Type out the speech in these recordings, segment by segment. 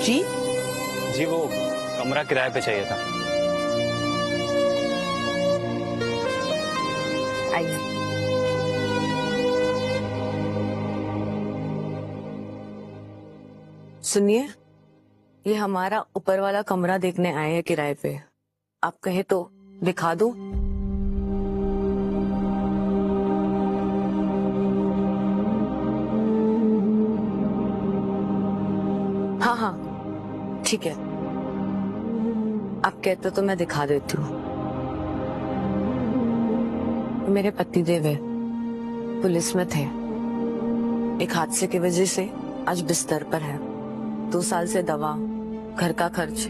जी जी वो कमरा किराए पे चाहिए था। आइए। सुनिए, ये हमारा ऊपर वाला कमरा देखने आए हैं किराए पे। आप कहे तो दिखा दूं? हाँ हाँ ठीक है, आप कहते तो मैं दिखा देती हूँ। मेरे पतिदेव है, पुलिस में थे। एक हादसे की वजह से आज बिस्तर पर है। 2 साल से दवा, घर का खर्च,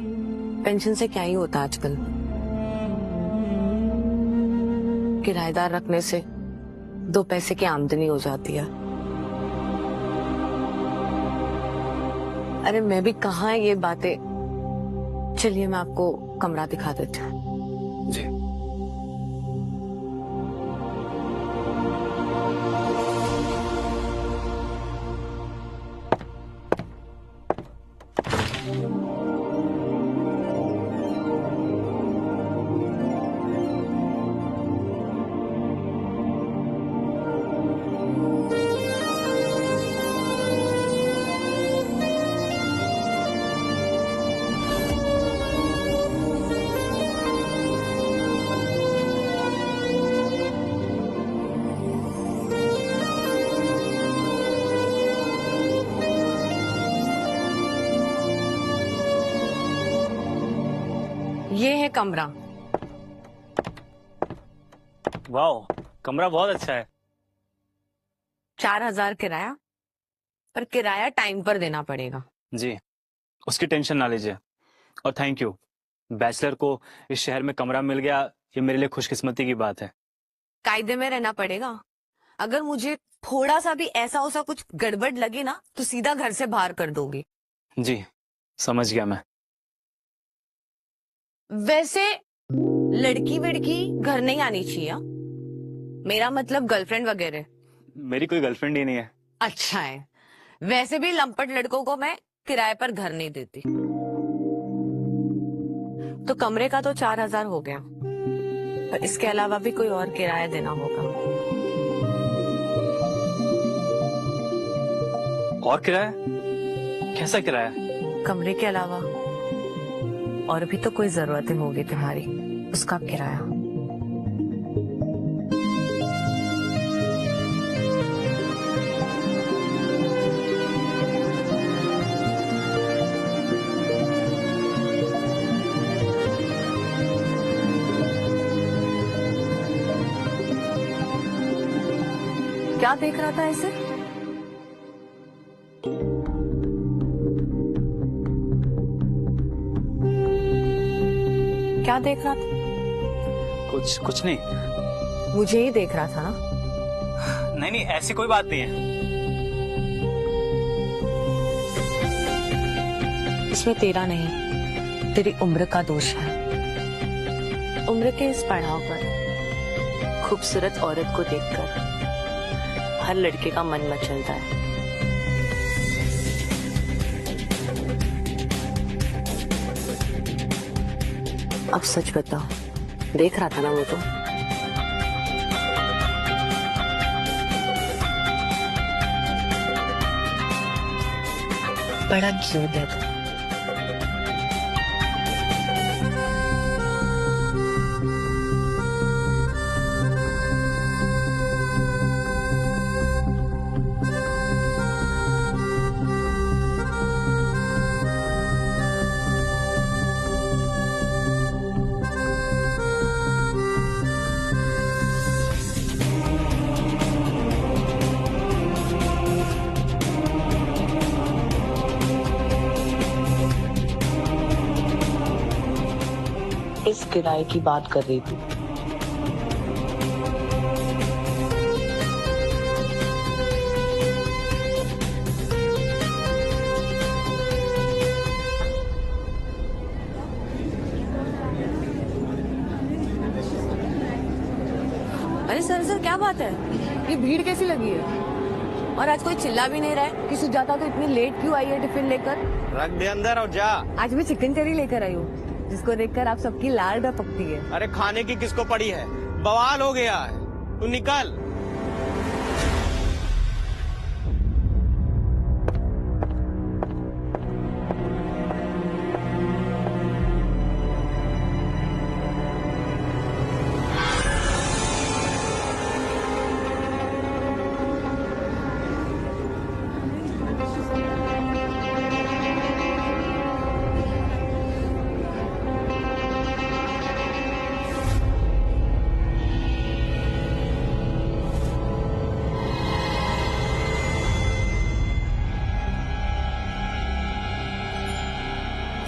पेंशन से क्या ही होता आजकल। किराएदार रखने से 2 पैसे की आमदनी हो जाती है। अरे मैं भी कहाँ है ये बातें। चलिए मैं आपको कमरा दिखा देती हूँ। जी ये है कमरा। वाह, कमरा बहुत अच्छा है। 4000 किराया, पर किराया टाइम पर देना पड़ेगा। जी उसकी टेंशन ना लीजिए, और थैंक यू। बैचलर को इस शहर में कमरा मिल गया, ये मेरे लिए खुशकिस्मती की बात है। कायदे में रहना पड़ेगा। अगर मुझे थोड़ा सा भी ऐसा वैसा कुछ गड़बड़ लगे ना तो सीधा घर से बाहर कर दोगे। जी समझ गया मैं। वैसे लड़की वड़की घर नहीं आनी चाहिए। मेरा मतलब गर्लफ्रेंड वगैरह। मेरी कोई गर्लफ्रेंड ही नहीं है। अच्छा है। वैसे भी लंपट लड़कों को मैं किराए पर घर नहीं देती। तो कमरे का तो 4000 हो गया, पर इसके अलावा भी कोई और किराया देना होगा। और किराया? कैसा किराया? कमरे के अलावा और भी तो कोई जरूरतें होगी तुम्हारी, उसका किराया। क्या देख रहा था ऐसे? क्या देख रहा था? कुछ नहीं। मुझे ही देख रहा था ना? नहीं नहीं, ऐसी कोई बात नहीं है। इसमें तेरा नहीं, तेरी उम्र का दोष है। उम्र के इस पड़ाव पर खूबसूरत औरत को देखकर हर लड़के का मन मचलता है। अब सच बताओ, देख रहा था ना वो तो? बड़ा क्यूट है तू। इस किराए की बात कर रही थी। अरे सर क्या बात है? ये भीड़ कैसी लगी है? और आज कोई चिल्ला भी नहीं रहा है कि सुजाता तो इतनी लेट क्यों आई है टिफिन लेकर? रख दे अंदर और जा। आज मैं चिकन करी लेकर आई हूँ, जिसको देखकर आप सबकी लाल टपकती है। अरे खाने की किसको पड़ी है, बवाल हो गया है। तू निकल।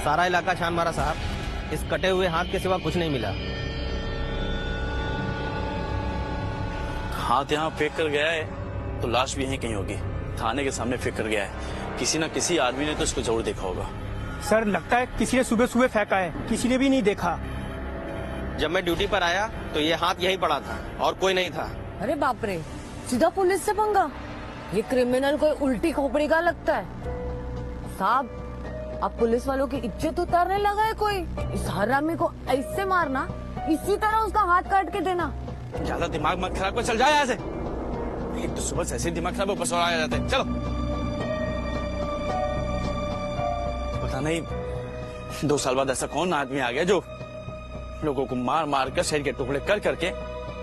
सारा इलाका छान मारा साहब, इस कटे हुए हाथ के सिवा कुछ नहीं मिला। हाथ यहाँ फेंक कर गया है तो लाश भी यहीं कहीं होगी। थाने के सामने फेंक कर गया है, किसी न किसी आदमी ने तो इसको जरूर देखा होगा। सर लगता है किसी ने सुबह सुबह फेंका है, किसी ने भी नहीं देखा। जब मैं ड्यूटी पर आया तो ये हाथ यहीं पड़ा था और कोई नहीं था। अरे बाप रे, सीधा पुलिस से पंगा। ये क्रिमिनल कोई उल्टी खोपड़ी का लगता है। साहब, अब पुलिस वालों की इज्जत उतारने लगा है कोई। इस हरामी को ऐसे मारना, इसी तरह उसका हाथ काट के देना। ज्यादा दिमाग मत खराब कर, चल जाए यहाँ से। एक तो सुबह से ऐसे दिमाग खराब ऊपर आ जाते हैं। चलो। पता नहीं 2 साल बाद ऐसा कौन आदमी आ गया जो लोगों को मार मार कर शरीर के टुकड़े कर करके,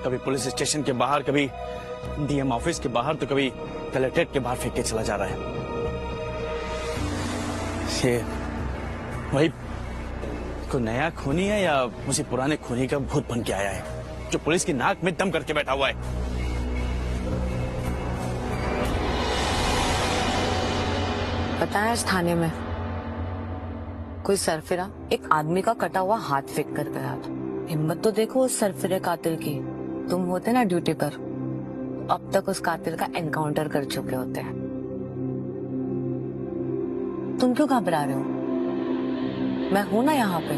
कभी पुलिस स्टेशन के बाहर, कभी डीएम ऑफिस के बाहर, तो कभी कलेक्ट्रेट के बाहर फेंक के चला जा रहा है। ये वही कोई नया खूनी है या उसी पुराने खूनी का भूत बन के आया है जो पुलिस की नाक में दम करके बैठा हुआ है। पता है, इस थाने में कोई सरफिरा एक आदमी का कटा हुआ हाथ फेंक कर गया था। हिम्मत तो देखो उस सरफिरे कातिल की। तुम होते ना ड्यूटी पर, अब तक उस कातिल का एनकाउंटर कर चुके होते हैं। तुम क्यों घबरा रहे हो? मैं हूं ना यहाँ पे,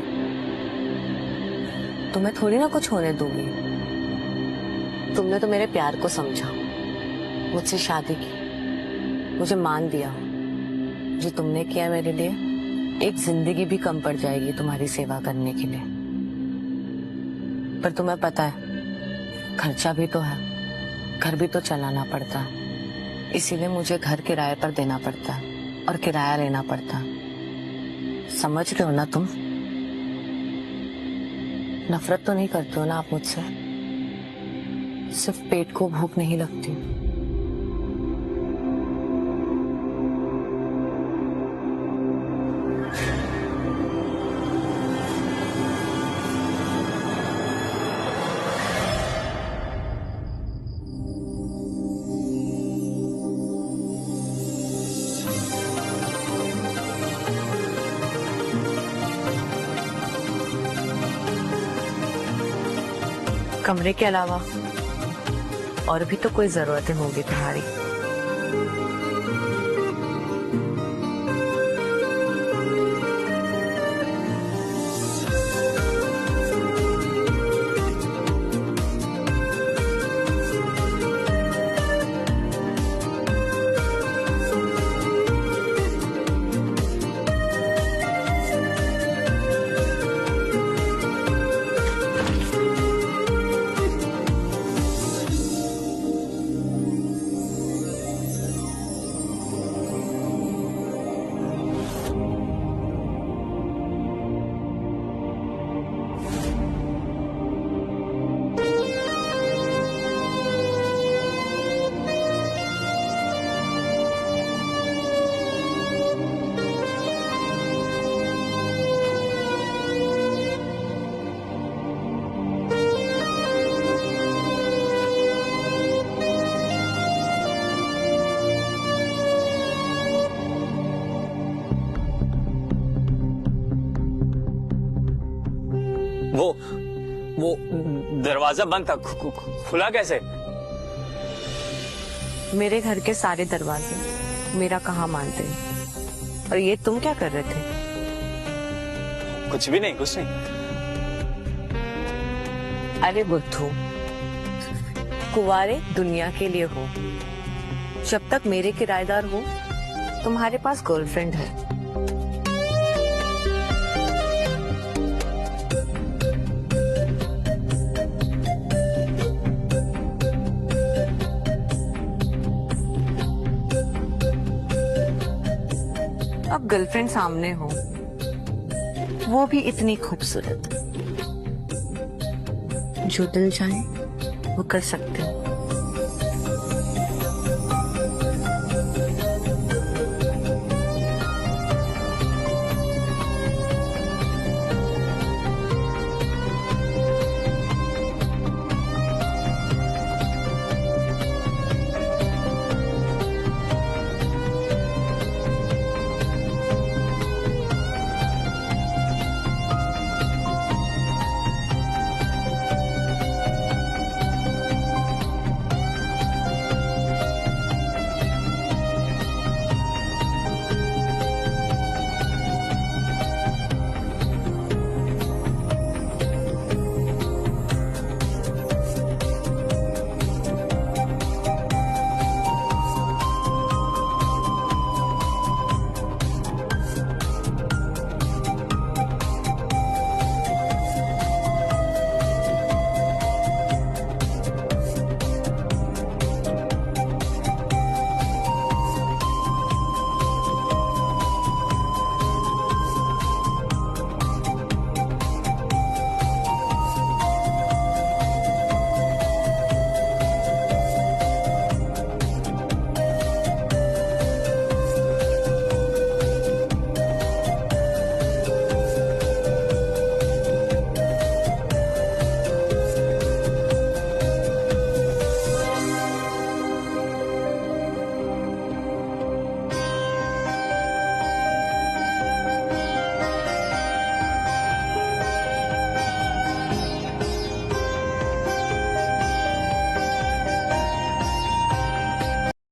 तुम्हें थोड़ी ना कुछ होने दूंगी। तुमने तो मेरे प्यार को समझा, मुझसे शादी की, मुझे मान दिया। जो तुमने किया मेरे लिए, एक जिंदगी भी कम पड़ जाएगी तुम्हारी सेवा करने के लिए। पर तुम्हें पता है, खर्चा भी तो है, घर भी तो चलाना पड़ता है। इसीलिए मुझे घर किराए पर देना पड़ता है और किराया लेना पड़ता। समझ रहे हो ना तुम? नफरत तो नहीं करते हो ना आप मुझसे? सिर्फ पेट को भूख नहीं लगती। कमरे के अलावा और भी तो कोई जरूरतें होंगी तुम्हारी। वो दरवाजा बंद था, खुला कैसे? मेरे घर के सारे दरवाजे मेरा कहाँ मानते हैं। और ये तुम क्या कर रहे थे? कुछ भी नहीं, कुछ नहीं। अरे बुद्धू, कुंवारे दुनिया के लिए हो। जब तक मेरे किराएदार हो, तुम्हारे पास गर्लफ्रेंड है। अब गर्लफ्रेंड सामने हो, वो भी इतनी खूबसूरत, जो दिल चाहे वो कर सकते हो।